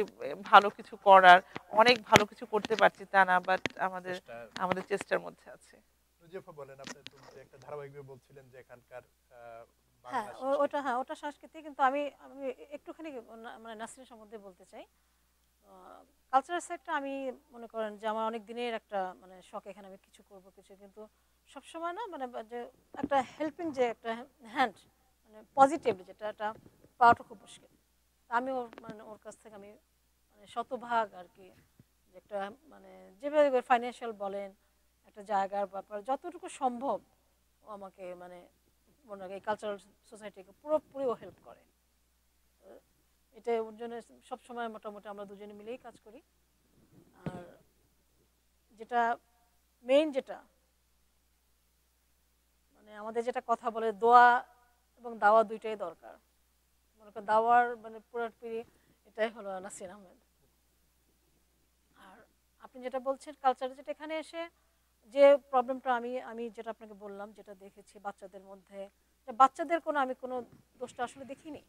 ভালো কিছু করার, অনেক ভালো কিছু করতে পারছি তা না, বাট আমাদের আমাদের চেষ্টার মধ্যে আছে। রুজিফা বলেন, আপনি তো একটা ধারাবাহিকভাবে বলছিলেন যে এখানকার হ্যাঁ বাংলা ওটা সংস্কৃতি, কিন্তু আমি আমি একটুখানি মানে নাসরিন সম্বন্ধে বলতে চাই। কালচারাল সাইডটা আমি মনে করেন যে আমার অনেক দিনের একটা মানে শখ, এখানে আমি কিছু করব কিছু, কিন্তু সবসময় না মানে যে একটা হেল্পিং যে একটা হ্যান্ড মানে পজিটিভলি যেটা একটা পাওয়াটা খুব মুশকিল। আমি ওর মানে ওর কাছ থেকে আমি মানে শতভাগ আর কি যে একটা মানে যেভাবে ফাইন্যান্সিয়াল বলেন একটা জায়গার ব্যাপার যতটুকু সম্ভব ও আমাকে মানে মনে হয় এই কালচারাল সোসাইটিকে পুরোপুরি ও হেল্প করে। এটা ওর জন্য সবসময় মোটামুটি আমরা দুজনে মিলেই কাজ করি। আর যেটা মেইন যেটা মানে আমাদের যেটা কথা বলে দোয়া এবং দাওয়া দুইটাই দরকার। মনে করেন দাওয়ার মানে পুরোপুরি এটাই হলো নাসরিন আহমেদ। আর আপনি যেটা বলছেন কালচার, যেটা এখানে এসে যে প্রবলেমটা আমি আমি যেটা আপনাকে বললাম যেটা দেখেছি বাচ্চাদের মধ্যে, বাচ্চাদের কোনো আমি কোনো দোষটা আসলে দেখিনি,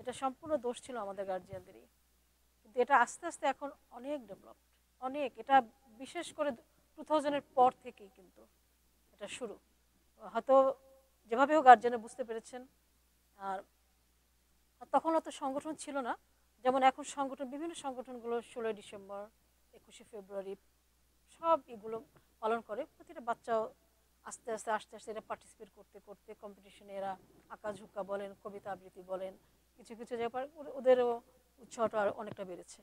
এটা সম্পূর্ণ দোষ ছিল আমাদের গার্জিয়ানদেরই, কিন্তু এটা আস্তে আস্তে এখন অনেক ডেভেলপড, অনেক, এটা বিশেষ করে 2000-এর পর থেকেই কিন্তু এটা শুরু। হয়তো যেভাবে হোক গার্জিয়ানে বুঝতে পেরেছেন। আর তখন অত সংগঠন ছিল না যেমন এখন সংগঠন, বিভিন্ন সংগঠনগুলো 16 ডিসেম্বর 21 ফেব্রুয়ারি সব এগুলো পালন করে। প্রতিটা বাচ্চাও আস্তে আস্তে এরা পার্টিসিপেট করতে করতে কম্পিটিশনে এরা আঁকাঝুঁকা বলেন, কবিতা আবৃত্তি বলেন, কিছু কিছু জায়গায় ওদেরও উৎসাহটা অনেকটা বেড়েছে।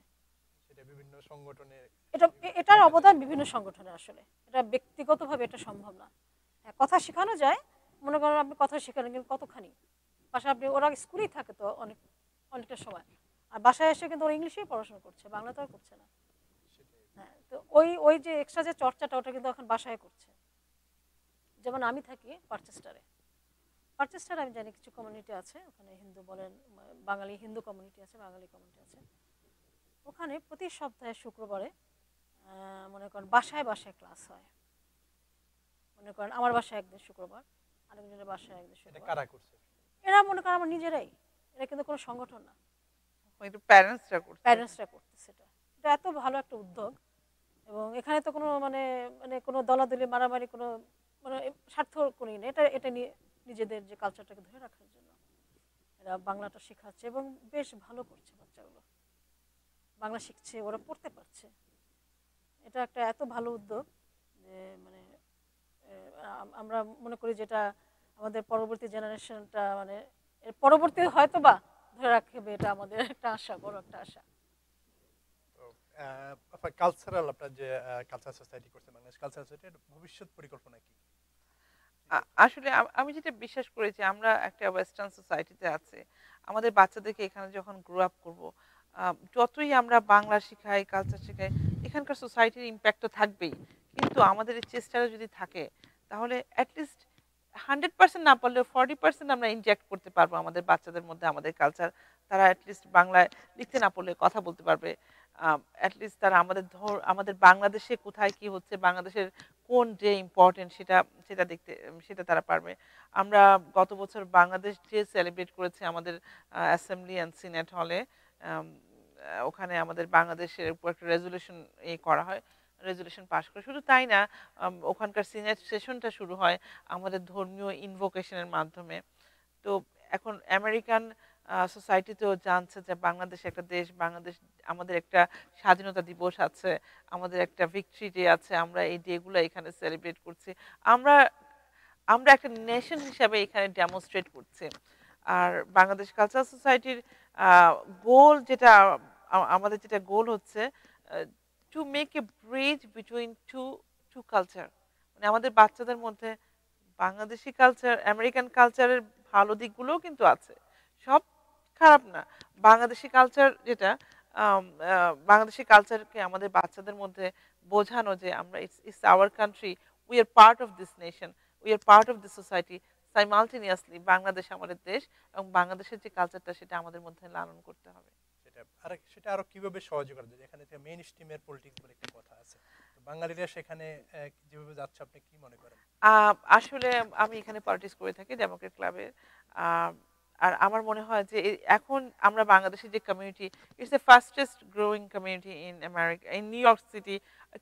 সেটা বিভিন্ন সংগঠনে এটার অবদান বিভিন্ন সংগঠনে, আসলে এটা ব্যক্তিগতভাবে এটা সম্ভব না। হ্যাঁ, কথা শেখানো যায়, মনে করেন আপনি কথা শেখালেন কিন্তু কতখানি, বাসায় আপনি ওরা স্কুলেই থাকে তো অনেকটা সময়, আর বাসায় এসে কিন্তু ওরা ইংলিশেই পড়াশোনা করছে, বাংলা তো আর করছে না। হ্যাঁ, তো ওই যে এক্সট্রা যে চর্চাটা ওটা কিন্তু এখন বাসায় করছে। যেমন আমি থাকি পারচেস্টারে, আমি জানি কিছু কমিউনিটি আছে ওখানে, হিন্দু বলেন, বাঙালি হিন্দু কমিউনিটি আছে, বাঙালি কমিউনিটি আছে। ওখানে প্রতি সপ্তাহে শুক্রবারে মনে করেন বাসায় বাসায় ক্লাস হয়। মনে করেন আমার বাসায় একদিন শুক্রবার, আরেকজনের বাসায় একদিন শুক্রবার। কারা করছে? এরা মনে করেন আমার নিজেরাই, এরা কিন্তু কোনো সংগঠন না, প্যারেন্টসরা করতেছে। এটা এত ভালো একটা উদ্যোগ, এবং এখানে তো কোনো মানে মানে কোনো দলাদলি মারামারি কোনো মানে স্বার্থ কোনো নেই, এটা নিয়ে নিজেদের যে কালচারটাকে ধরে রাখার জন্য এরা বাংলাটা শেখাচ্ছে এবং বেশ ভালো করছে, বাচ্চাগুলো বাংলা শিখছে, ওরা পড়তে পারছে। এটা একটা এত ভালো উদ্যোগ যে মানে আমরা মনে করি যেটা আমাদের পরবর্তী জেনারেশনটা মানে এর পরবর্তী হয়তো বা ধরে রাখবে, এটা আমাদের একটা আশা, বড় একটা আশা। কালচারাল আপনার যে কালচারাল সোসাইটি করছে, বাংলাদেশ কালচারাল সোসাইটির ভবিষ্যৎ পরিকল্পনা কি? আসলে আমি যেটা বিশ্বাস করি যে আমরা একটা ওয়েস্টার্ন সোসাইটিতে আছি, আমাদের বাচ্চাদেরকে এখানে যখন গ্রো আপ করবো, যতই আমরা বাংলা শেখাই, কালচার শেখাই, এখানকার সোসাইটির ইম্প্যাক্ট তো থাকবেই, কিন্তু আমাদের এই চেষ্টাটা যদি থাকে তাহলে অ্যাটলিস্ট 100% না পারলেও 40% আমরা ইনজেক্ট করতে পারবো আমাদের বাচ্চাদের মধ্যে আমাদের কালচার। তারা অ্যাটলিস্ট বাংলায় লিখতে না পারলে কথা বলতে পারবে, অ্যাটলিস্ট তারা আমাদের বাংলাদেশে কোথায় কি হচ্ছে, বাংলাদেশের কোন ডে ইম্পর্টেন্ট সেটা সেটা দেখতে সেটা তারা পারবে। আমরা গত বছর বাংলাদেশ ডে সেলিব্রেট করেছি আমাদের অ্যাসেম্বলি অ্যান্ড সিনেট হলে। ওখানে আমাদের বাংলাদেশের উপর একটা রেজুলেশন করা হয়, রেজুলেশন পাস করে। শুধু তাই না, ওখানকার সিনেট সেশনটা শুরু হয় আমাদের ধর্মীয় ইনভোকেশনের মাধ্যমে। তো এখন আমেরিকান সোসাইটিতেও জানছে যে বাংলাদেশ একটা দেশ, বাংলাদেশ আমাদের একটা স্বাধীনতা দিবস আছে, আমাদের একটা ভিক্টরি ডে আছে, আমরা এই ডেগুলো এখানে সেলিব্রেট করছি, আমরা আমরা একটা নেশন হিসাবে এখানে ডেমনস্ট্রেট করছি। আর বাংলাদেশ কালচারাল সোসাইটির গোল যেটা, আমাদের যেটা গোল হচ্ছে to make a bridge between two culture, মানে আমাদের বাচ্চাদের মধ্যে বাংলাদেশি কালচার, আমেরিকান কালচারের ভালো দিকগুলোও কিন্তু আছে, সব খারাপ না। বাংলাদেশি কালচার যেটা, বাংলাদেশি কালচারকে আমাদের বাচ্চাদের মধ্যে বোঝানো যে আমরা it's our country, we are part of this nation, we are part of this society, simultaneously Bangladesh আমাদের দেশ, এবং বাংলাদেশের যে কালচারটা সেটা আমাদের মধ্যে লালন করতে হবে। সেটা আরো কিভাবে সহজে করা যায়? এখানে মেইন স্ট্রিমের পলিটিক্স বলে একটা কথা আছে, তো বাঙালিরা সেখানে যেভাবে যাচ্ছে আপনি কি মনে করেন? আসলে আমি এখানে পলিটিক্স করে থাকি ডেমোক্রেট ক্লাবে। আর আমার মনে হয় যে এখন আমরা বাংলাদেশের যে community, it's the fastest growing community in America, in new York city.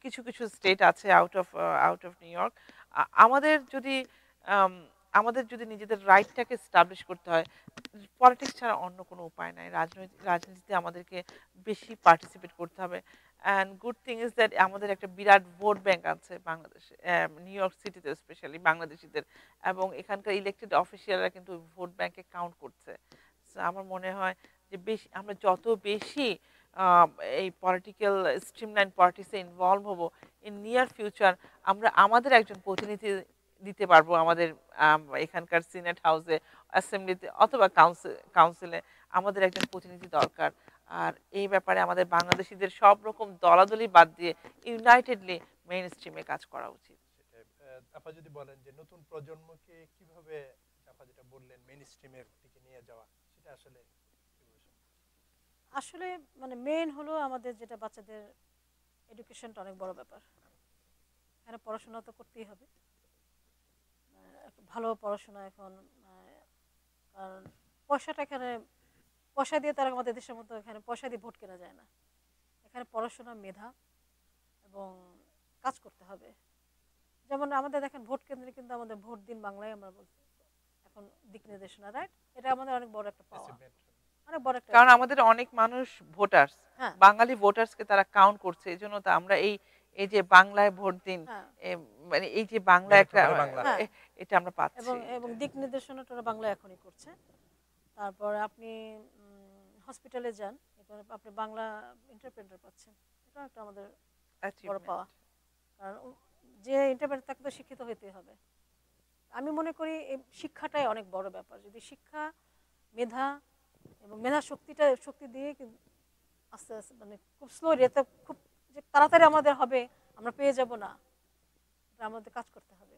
কিছু কিছু স্টেট আছে আউট অফ নিউ ইয়র্ক। আমাদের যদি আম, আমাদের যদি নিজেদের রাইটটাকে এস্টাবলিশ করতে হয়, পলিটিক্স ছাড়া অন্য কোনো উপায় নাই। রাজনীতিতে আমাদেরকে বেশি পার্টিসিপেট করতে হবে। And good thing is that আমাদের একটা বিরাট ভোট ব্যাংক আছে বাংলাদেশে, নিউ ইয়র্ক সিটিতে স্পেশালি বাংলাদেশিদের, এবং এখানকার ইলেক্টেড অফিসিয়ালরা কিন্তু ভোট ব্যাংকে কাউন্ট করছে। So আমার মনে হয় যে আমরা যত বেশি আহ, এই পলিটিক্যাল স্ট্রিমলাইন পলিটিক্সে ইনভলভ হব, ইন নিয়ার ফিউচার আমরা আমাদের একজন প্রতিনিধি দিতে পারবো আমাদের এখানকার সিনেট হাউসে, অ্যাসেম্বলিতে অথবা কাউন্সিলে আমাদের একজন প্রতিনিধি দরকার। আর এই ব্যাপারে আমাদের বাংলাদেশিদের সব রকম দলাদলি বাদ দিয়ে ইউনাইটেডলি মেইন স্ট্রিমে কাজ করা উচিত। আপা যদি বলেন যে নতুন প্রজন্মকে কিভাবে, আপা যেটা বললেন মেইন স্ট্রিমের দিকে নিয়ে যাওয়া, সেটা আসলে কিভাবে সম্ভব? আসলে মানে মেইন হলো আমাদের যেটা বাচ্চাদের এডুকেশনটা অনেক বড় ব্যাপার। এখানে পড়াশোনা তো করতেই হবে, একটা ভালো পড়াশোনা এখন। কারণ পয়সাটা এখানে, পয়সা দিয়ে তারা আমাদের দেশের মতো এখানে পয়সা দিয়ে ভোট কেনা যায় না। এখানে পড়াশোনা, মেধা এবং কাজ করতে হবে। যেমন আমাদের দেখেন ভোট কেন্দ্রে কিন্তু আমাদের ভোট দিন বাংলায় আমরা বলছি এখন দিক নির্দেশনা, রাইট? এটা আমাদের অনেক বড় একটা পাওয়া, Achievement। অনেক বড় একটা কারণ আমাদের অনেক মানুষ ভোটার্স, হ্যাঁ বাঙালি ভোটার্সকে তারা কাউন্ট করছে, এই জন্য তো আমরা এই এই যে বাংলায় ভোট দিন, হ্যাঁ মানে এই যে বাংলা মেরুট একটা করে বাংলা। হ্যাঁ এটা আমরা পাচ্ছি। এবং এবং দিক নির্দেশনাটা ওরা বাংলা এখনই করছে। তারপর আপনি হসপিটালে যান, এখানে আপনি বাংলা ইন্টারপ্রেটার পাচ্ছেন, এটা একটা আমাদের বড় পাওয়া। কারণ যে ইন্টারপ্রেটার তাকে তো শিক্ষিত হতে হবে। আমি মনে করি এই শিক্ষাটাই অনেক বড় ব্যাপার। যদি শিক্ষা, মেধা এবং মেধা শক্তি দিয়ে আস্তে আস্তে মানে খুব স্লোলি, এতে খুব যে তাড়াতাড়ি আমাদের হবে আমরা পেয়ে যাব না, এটা আমাদের কাজ করতে হবে।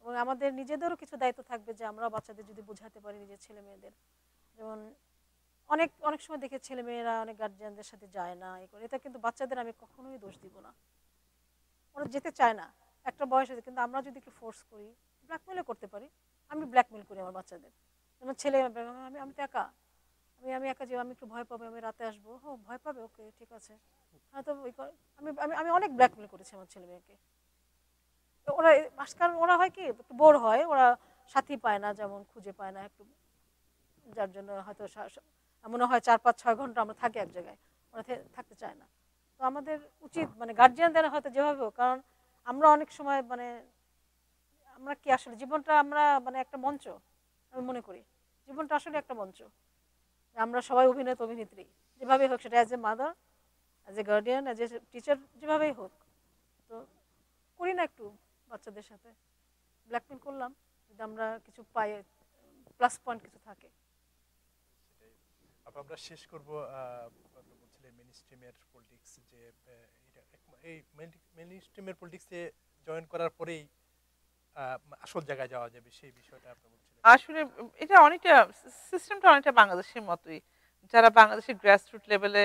এবং আমাদের নিজেদেরও কিছু দায়িত্ব থাকবে যে আমরা বাচ্চাদের যদি বোঝাতে পারি, নিজের ছেলে মেয়েদের, যেমন অনেক অনেক সময় দেখে ছেলে মেয়েরা অনেক গার্জিয়ানদের সাথে যায় না, এই করে, এটা কিন্তু বাচ্চাদের আমি কখনোই দোষ দিব না, ওরা যেতে চায় না একটা বয়স আছে। কিন্তু আমরা যদি একটু ফোর্স করি, ব্ল্যাকমেলও করতে পারি। আমি ব্ল্যাকমেল করি আমার বাচ্চাদের, যেমন ছেলে আমি তো একা, আমি একা যে আমি একটু ভয় পাবো, আমি রাতে আসবো, ও ভয় পাবে, ওকে ঠিক আছে, হয়তো আমি আমি আমি অনেক ব্ল্যাকমেল করেছি আমার ছেলে মেয়েকে। তো ওরা আজকাল ওরা হয় কি একটু বোর হয়, ওরা সাথী পায় না, যেমন খুঁজে পায় না একটু, যার জন্য হয়তো মনে হয় 4-5-6 ঘন্টা আমরা থাকি এক জায়গায়, ওরা থাকতে চায় না। তো আমাদের উচিত মানে গার্জিয়ানদের হয়তো যেভাবে হোক, কারণ আমরা অনেক সময় মানে আমরা কি আসলে জীবনটা আমরা মানে একটা মঞ্চ, আমি মনে করি জীবনটা আসলে একটা মঞ্চ, আমরা সবাই অভিনেত্রী, যেভাবেই হোক, সেটা as a mother, as a guardian, as a teacher, যেভাবেই হোক। তো করি না একটু বাচ্চাদের সাথে ব্ল্যাকমেল করলাম, যদি আমরা কিছু পাই, প্লাস পয়েন্ট কিছু থাকে। আমরা শেষ করব, আপনি বলছিলেন মেইন স্ট্রিমের পলিটিক্স, যে এই মেইন স্ট্রিমের পলিটিক্সে জয়েন করার পরেই আসল জায়গায় যাওয়া যাবে, সেই বিষয়টা আপনি বলছিলেন। আসলে এটা অনেকটা সিস্টেমটা অনেকটা বাংলাদেশের মতোই। যারা বাংলাদেশের গ্রাসরুট লেভেলে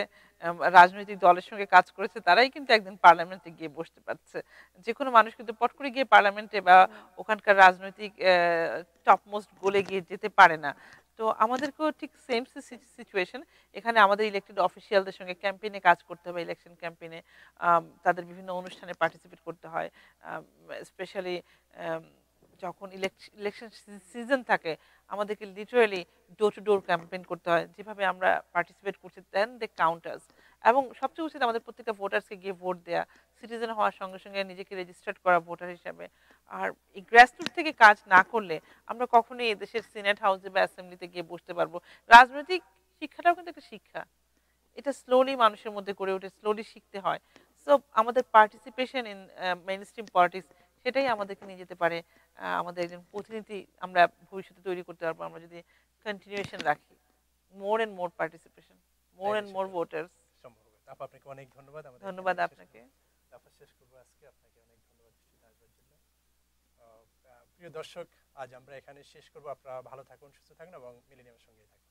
রাজনৈতিক দলের সঙ্গে কাজ করেছে তারাই কিন্তু একদিন পার্লামেন্টে গিয়ে বসতে পারছে। যে কোনো মানুষ কিন্তু পট করে গিয়ে পার্লামেন্টে বা ওখানকার রাজনৈতিক টপ মোস্ট গোলে গিয়ে যেতে পারে না। তো আমাদেরকেও ঠিক সেম সিচুয়েশন, এখানে আমাদের ইলেক্টেড অফিসিয়ালদের সঙ্গে ক্যাম্পেইনে কাজ করতে হবে, ইলেকশন ক্যাম্পেইনে তাদের বিভিন্ন অনুষ্ঠানে পার্টিসিপেট করতে হয়। স্পেশালি যখন ইলেকশন সিজন থাকে আমাদেরকে literally door to door campaign করতে হয়, যেভাবে আমরা পার্টিসিপেট করছি দেন দে কাউন্টার্স। এবং সবচেয়ে উচিত আমাদের প্রত্যেকটা ভোটার্সকে গিয়ে ভোট দেওয়া, সিটিজেন হওয়ার সঙ্গে সঙ্গে নিজেকে রেজিস্টার্ড করা ভোটার হিসাবে। আর এই গ্রাসরুট থেকে কাজ না করলে আমরা কখনোই দেশের সিনেট হাউসে বা অ্যাসেম্বলিতে গিয়ে বসতে পারবো। রাজনৈতিক শিক্ষাটাও কিন্তু একটা শিক্ষা, এটা স্লোলি মানুষের মধ্যে গড়ে ওঠে, স্লোলি শিখতে হয়। সো আমাদের participation in main stream politics, সেটাই আমাদেরকে নিয়ে যেতে পারে আমাদের একজন প্রতিনিধি আমরা ভবিষ্যতে তৈরি করতে পারবো, আমরা যদি কন্টিনিউয়েশন রাখি, more and more participation, more and more voters. সম্ভব হবে। আপনাকে অনেক ধন্যবাদ। ধন্যবাদ আপনাকে। শেষ করবো আজকে, আপনাকে অনেক ধন্যবাদ স্টুডিওতে আসবার জন্য। প্রিয় দর্শক, আজ আমরা এখানে শেষ করবো। আপনারা ভালো থাকুন, সুস্থ থাকুন এবং মিলেনিয়ামের সঙ্গেই থাকুন।